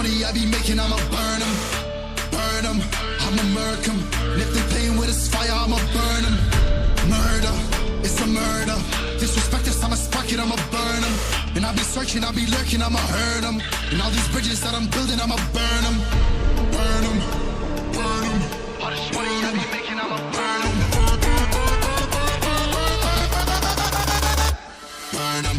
money I be making, I'ma burn them. Burn them, I'ma murk them. And if they playing with this fire, I'ma burn them. Murder, it's a murder. Disrespect us, I'ma spark it, I'ma burn them. And I'll be searching, I'll be lurking, I'ma hurt them. And all these bridges that I'm building, I'ma burn them. Burn them, burn them. All this money I be making, I'ma burn them. Burn them.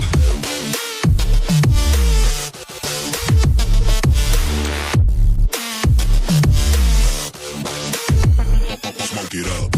Smoke it up.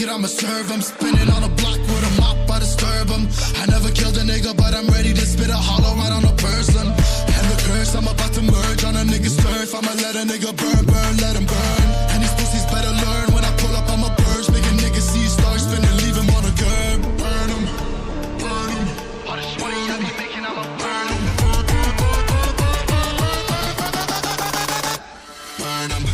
I'ma serve him, spinning on a block with a mop, I disturb him. I never killed a nigga, but I'm ready to spit a hollow right on a person. And the curse, I'm about to merge on a nigga's turf. I'ma let a nigga burn, burn, let him burn. And these pussies better learn, when I pull up, I'ma burst. Make a nigga see stars spinning, leave him on a curb. Burn him, burn him. All this money I be making, I'ma burn him. Burn him.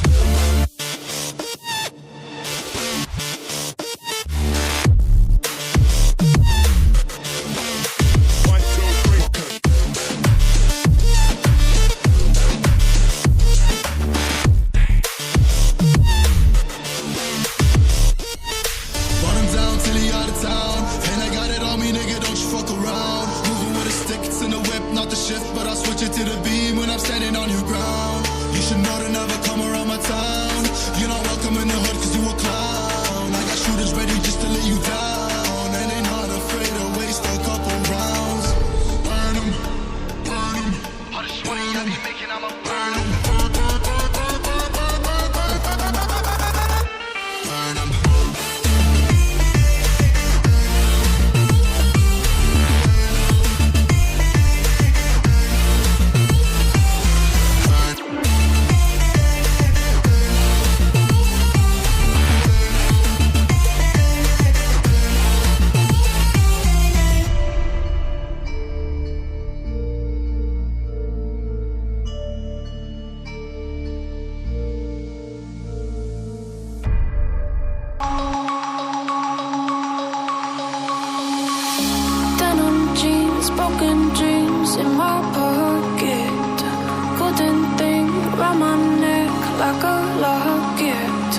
But I'll switch it to the beam when I'm standing on your ground. You should know to never come around my town. You're not welcome in the hood cause you a clown. I got shooters ready just to lay you down. And they not afraid to waste a couple rounds. Burn them, burn them. All this money I be making, I'ma burn them. Burn them. Broken dreams in my pocket, golden thing round my neck like a locket.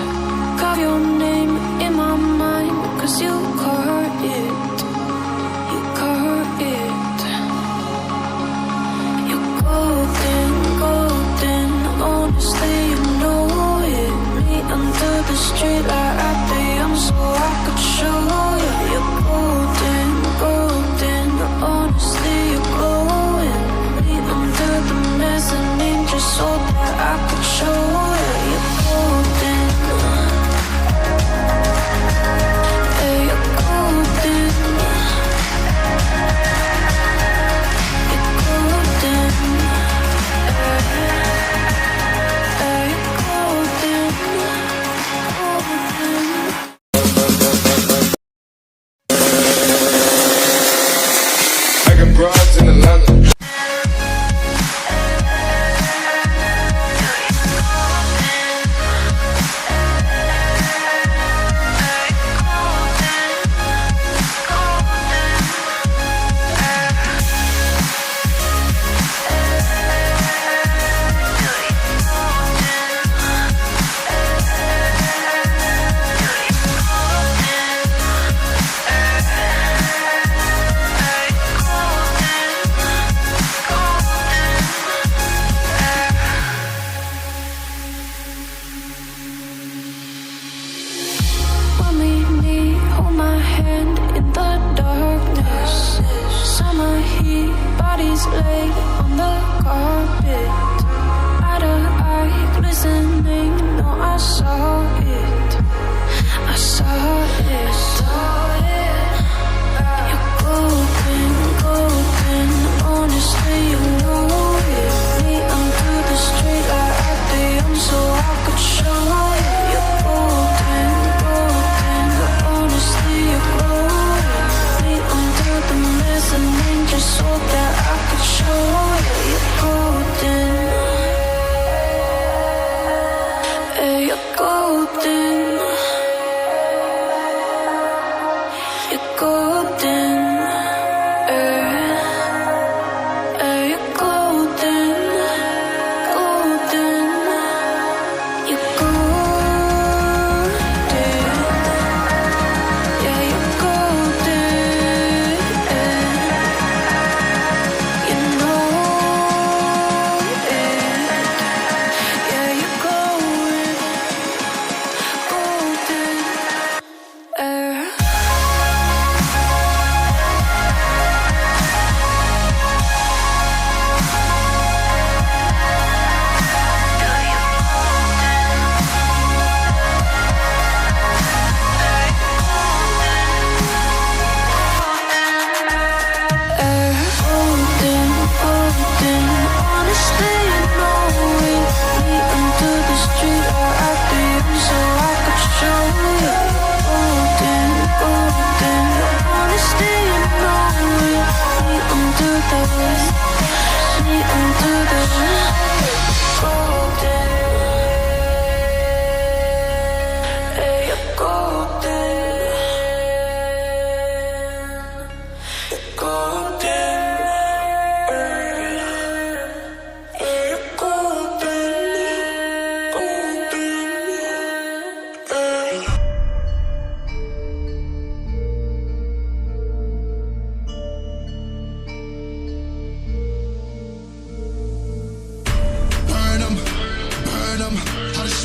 Carve your name in my mind, cause you caught it, you caught it. You're golden, golden, honestly you know it. Me under the street like I am so I could show you. You're golden, golden, honestly you're glowing. Me under the mezzanine just so that I could show you. You're golden, yeah, you're golden. You're golden, yeah, you're golden, golden. Broads in Atlanta. Bodies laid on the carpet, eye to eye, glistening. No, I saw it, I saw it. You're golden, golden, honestly you know it. Me under the street like I am so I could show you. You're golden, golden, honestly you're glowing. Me under the mezzanine just so that I could show you. You're golden, yeah, you're golden.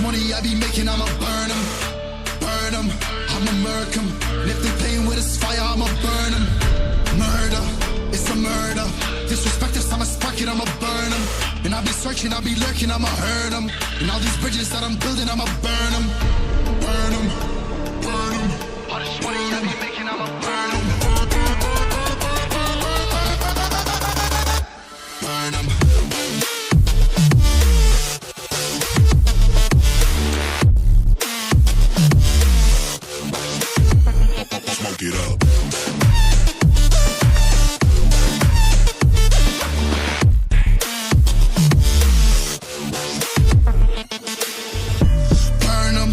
money I be making, I'ma burn them, I'ma murk them. And if they playing with this fire, I'ma burn them. Murder, it's a murder. Disrespect us, I'ma spark it, I'ma burn them. And I'll be searching, I'll be lurking, I'ma hurt them. And all these bridges that I'm building, I'ma burn them. Burn them, burn them. All this money I be making, I'ma burn them. Burn them. Smoke it up. Burn them.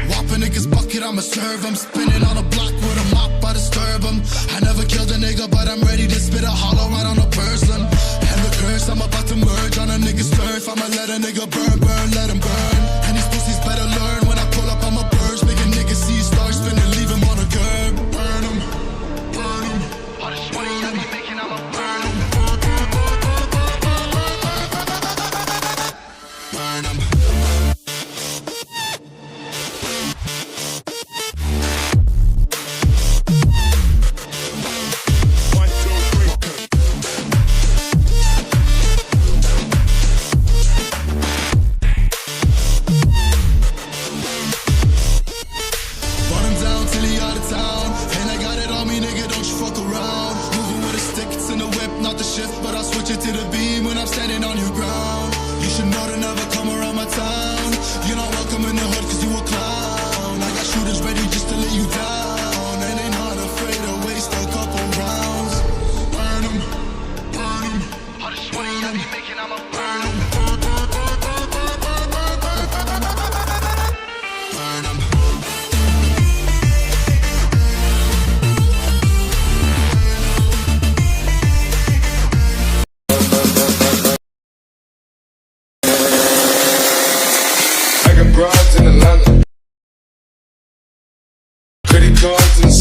Whopping niggas bucket, I'ma serve them. Spinning on a block with a mop, I disturb them. I never killed a nigga, but I'm ready to spit a hollow right on a person. And the curse, I'm about to merge on a nigga's turf. I'ma let a nigga burn, burn, let him burn. And these pussies better learn. When I pull up, I'ma burst. Make a nigga see stars spinning, leave him on a curb. Burn him, burn him. All this money I be making, I'ma burn him. Burn him. But I'll switch it to the beam when I'm standing on your ground. You should know to never come around my town. You're not welcome in the hood cause you a clown. I got shooters ready just to lay you down. And they not afraid to waste a couple rounds. Burn them, burn them. All this money I be making, I'ma burn them. Burn them. Broads in Atlanta, credit cards and